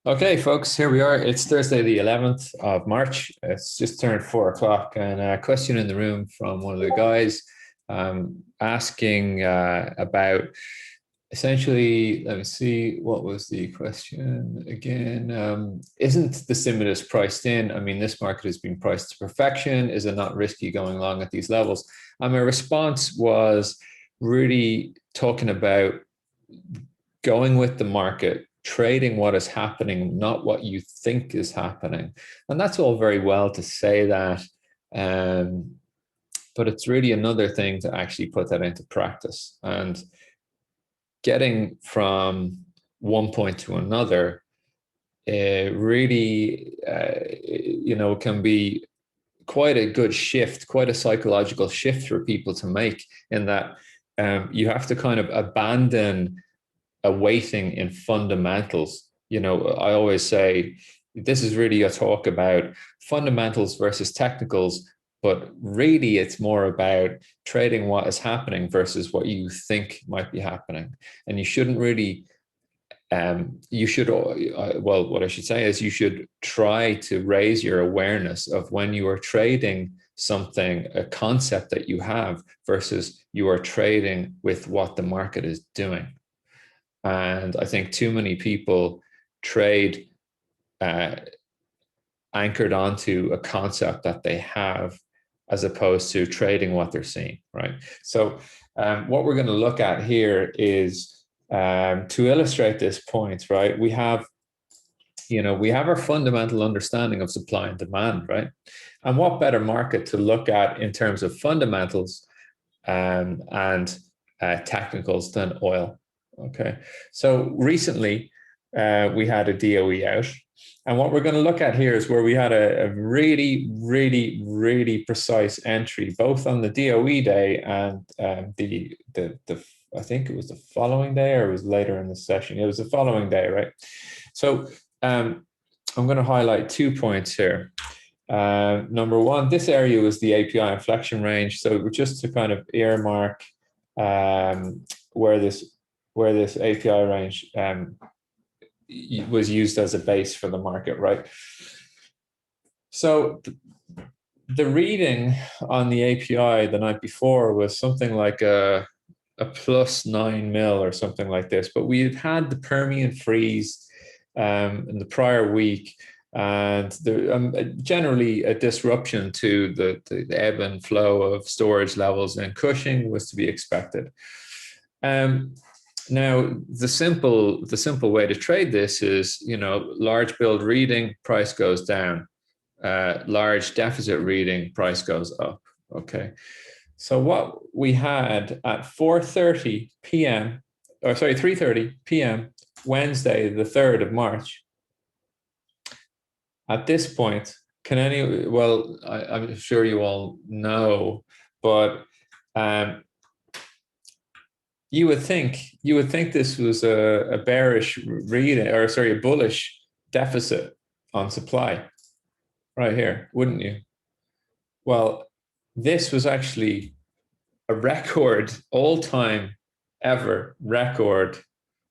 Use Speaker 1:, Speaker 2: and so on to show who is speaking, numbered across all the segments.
Speaker 1: Okay, folks, here we are. It's Thursday, the 11th of March. It's just turned 4 o'clock, and a question in the room from one of the guys asking about essentially, let me see, what was the question again? Isn't the stimulus priced in? I mean, this market has been priced to perfection. Is it not risky going along at these levels? And my response was really talking about going with the market, trading what is happening, not what you think is happening. And that's all very well to say that, but it's really another thing to actually put that into practice. And getting from one point to another really, can be quite a good shift, quite a psychological shift for people to make, in that you have to kind of abandon a weighting in fundamentals. I always say this is really a talk about fundamentals versus technicals, but really it's more about trading what is happening versus what you think might be happening. And you shouldn't really, what I should say is you should try to raise your awareness of when you are trading something, a concept that you have, versus you are trading with what the market is doing. And I think too many people trade anchored onto a concept that they have, as opposed to trading what they're seeing, right? So what we're going to look at here is to illustrate this point, right? We have our fundamental understanding of supply and demand, right? And what better market to look at in terms of fundamentals and technicals than oil? Okay, so recently we had a DOE out, and what we're going to look at here is where we had a really, really, really precise entry, both on the DOE day and the I think it was the following day, or it was later in the session. It was the following day, right? So I'm going to highlight 2 points here. Number one, this area was the API inflection range. So just to kind of earmark where this API range was used as a base for the market, right? So the reading on the API the night before was something like a plus 9 mil or something like this, but we had the Permian freeze in the prior week, and there, generally a disruption to the ebb and flow of storage levels in Cushing was to be expected. Now, the simple way to trade this is, large build reading, price goes down. Large deficit reading, price goes up. Okay. So what we had at 4:30 p.m., or sorry, 3:30 p.m., Wednesday, the 3rd of March. At this point, I'm sure you all know, but you would think this was a bearish reading, or sorry, a bullish deficit on supply right here, wouldn't you? Well, this was actually a record, all-time ever record,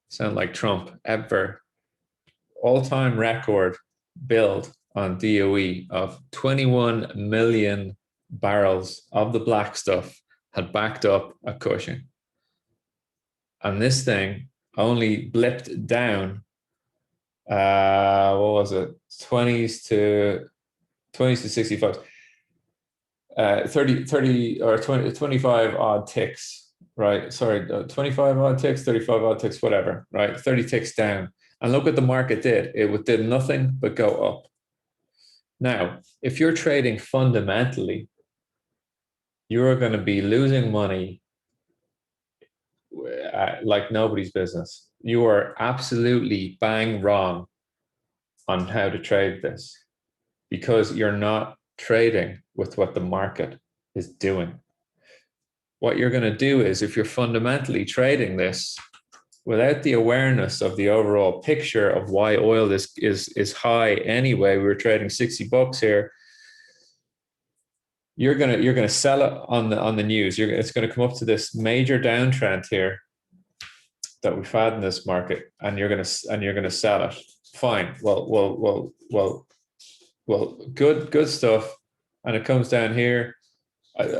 Speaker 1: sound like Trump, ever, all-time record build on DOE of 21 million barrels of the black stuff had backed up at Cushing. And this thing only blipped down, what was it, 20s to 65, 30 or 20, 25 odd ticks, right? Sorry, 25 odd ticks, 35 odd ticks, whatever, right? 30 ticks down. And look what the market did. It did nothing but go up. Now, if you're trading fundamentally, you're going to be losing money like nobody's business. You are absolutely bang wrong on how to trade this, because you're not trading with what the market is doing. What you're going to do is, if you're fundamentally trading this without the awareness of the overall picture of why oil is high anyway, we were trading $60 here, you're gonna sell it on the news. It's going to come up to this major downtrend here that we've had in this market, and you're going to sell it. fine. Well, good stuff. And it comes down here.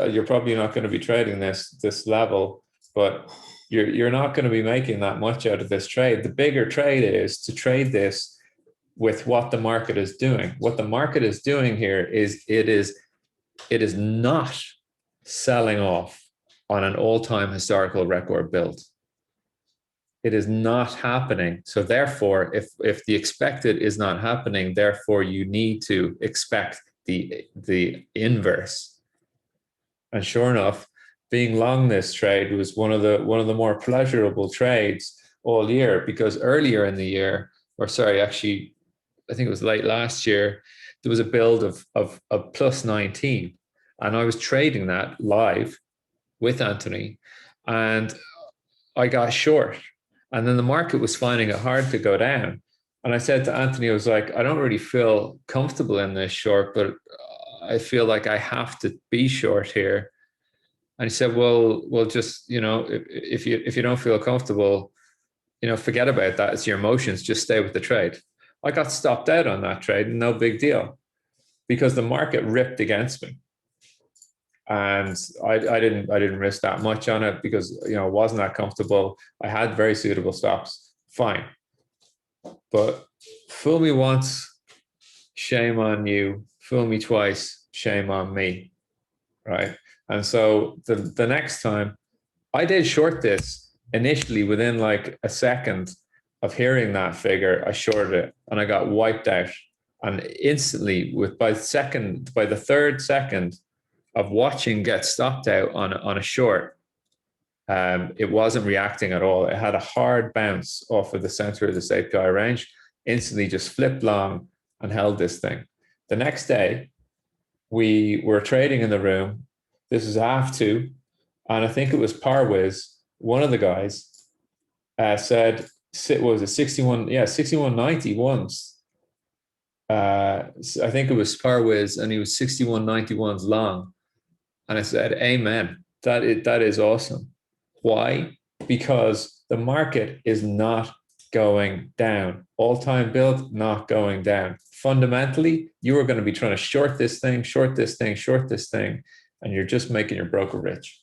Speaker 1: You're probably not going to be trading this level, but you're not going to be making that much out of this trade. The bigger trade is to trade this with what the market is doing. What the market is doing here is it is not selling off on an all-time historical record build. It is not happening. So therefore, if the expected is not happening, therefore you need to expect the inverse. And sure enough, being long this trade was one of the more pleasurable trades all year, because earlier in the year, or sorry, actually, I think it was late last year, there was a build of plus 19. And I was trading that live with Anthony, and I got short. And then the market was finding it hard to go down. And I said to Anthony, I was like, I don't really feel comfortable in this short, but I feel like I have to be short here. And he said, well, just, if you don't feel comfortable, forget about that. It's your emotions. Just stay with the trade. I got stopped out on that trade. No big deal, because the market ripped against me. And I didn't risk that much on it, because I wasn't that comfortable. I had very suitable stops. Fine. But fool me once, shame on you. Fool me twice, shame on me. Right. And so the next time I did short this initially, within like a second of hearing that figure, I shorted it and I got wiped out. And instantly, by the third second of watching get stopped out on a short, it wasn't reacting at all. It had a hard bounce off of the center of this API range, instantly just flipped long and held this thing. The next day, we were trading in the room. This is half two, and I think it was Parwiz. One of the guys said, what was it, 61? Yeah, 61.90 once. I think it was Parwiz, and he was 61.91s long. And I said, amen. That is awesome. Why? Because the market is not going down. All-time build, not going down. Fundamentally, you are going to be trying to short this thing, and you're just making your broker rich.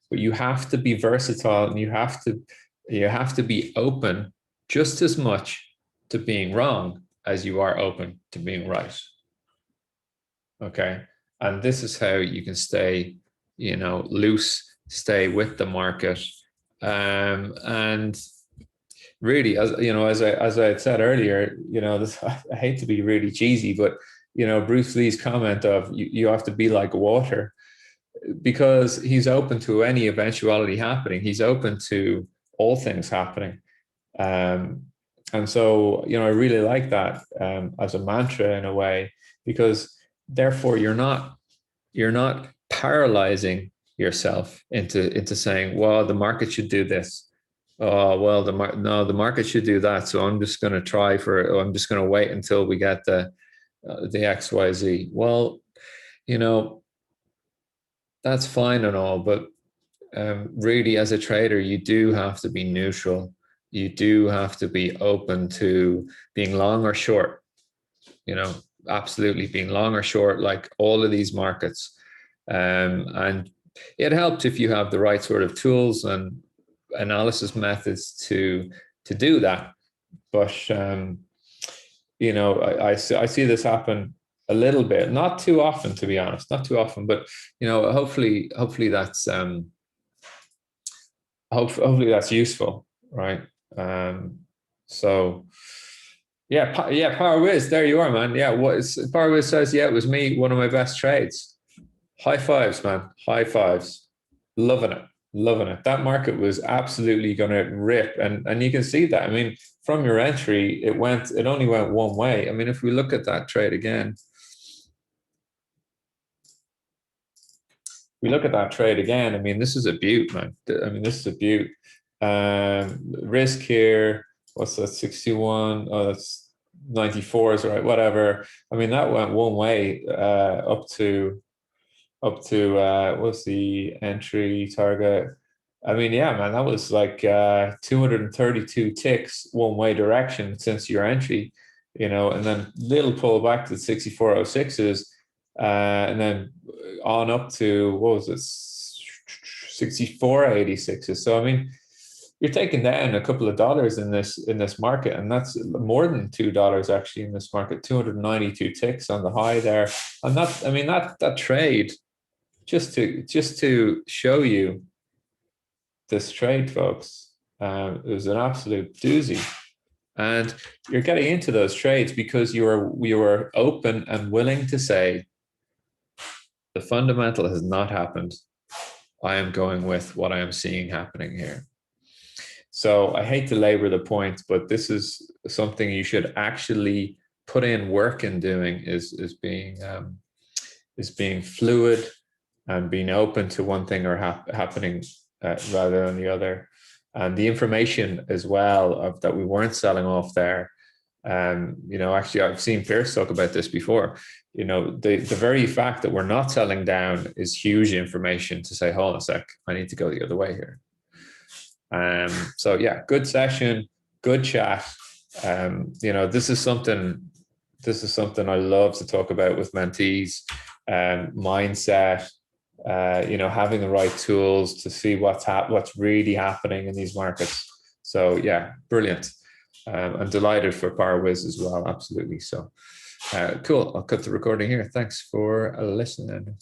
Speaker 1: But you have to be versatile, and you have to be open just as much to being wrong as you are open to being right. Okay. And this is how you can stay, loose, stay with the market. And really, as I had said earlier, I hate to be really cheesy, but, Bruce Lee's comment of you have to be like water, because he's open to any eventuality happening. He's open to all things happening. And so, I really like that as a mantra in a way, because therefore you're not paralyzing yourself into saying, well, the market should do this. Oh, well, the market should do that. So I'm just going to I'm just going to wait until we get the XYZ. Well, that's fine and all, but really, as a trader, you do have to be neutral. You do have to be open to being long or short, absolutely being long or short, like all of these markets. And it helps if you have the right sort of tools and analysis methods to do that. But, I see this happen a little bit, not too often, to be honest, not too often, but, hopefully that's, hopefully that's useful. Right. So yeah, Parwiz, there you are, man. Yeah, Parwiz says, yeah, it was me, one of my best trades. High fives, man. High fives. Loving it. That market was absolutely going to rip, and you can see that. I mean, from your entry, it only went one way. I mean, if we look at that trade again, I mean, this is a beaut, man. I mean, this is a beaut. Risk here, what's that, 61? Oh, that's 94s, right? Whatever. I mean, that went one way up to what's the entry target? I mean, yeah, man, that was like 232 ticks one way direction since your entry, and then little pullback to the 6406s, and then on up to, what was it, 6486s. So I mean, you're taking down a couple of dollars in this market, and that's more than $2 actually in this market. 292 ticks on the high there, and that, I mean, that trade, just to show you this trade, folks. It was an absolute doozy. And you're getting into those trades because you were open and willing to say the fundamental has not happened. I am going with what I am seeing happening here. So I hate to labor the point, but this is something you should actually put in work in doing, is being fluid and being open to one thing or happening rather than the other. And the information as well of that we weren't selling off there. Actually, I've seen Pierce talk about this before. The very fact that we're not selling down is huge information to say, hold on a sec, I need to go the other way here. So yeah, good session, good chat. This is something I love to talk about with mentees. Mindset, having the right tools to see what's really happening in these markets. So yeah, brilliant. I'm delighted for PowerWiz as well. Absolutely. So cool. I'll cut the recording here. Thanks for listening.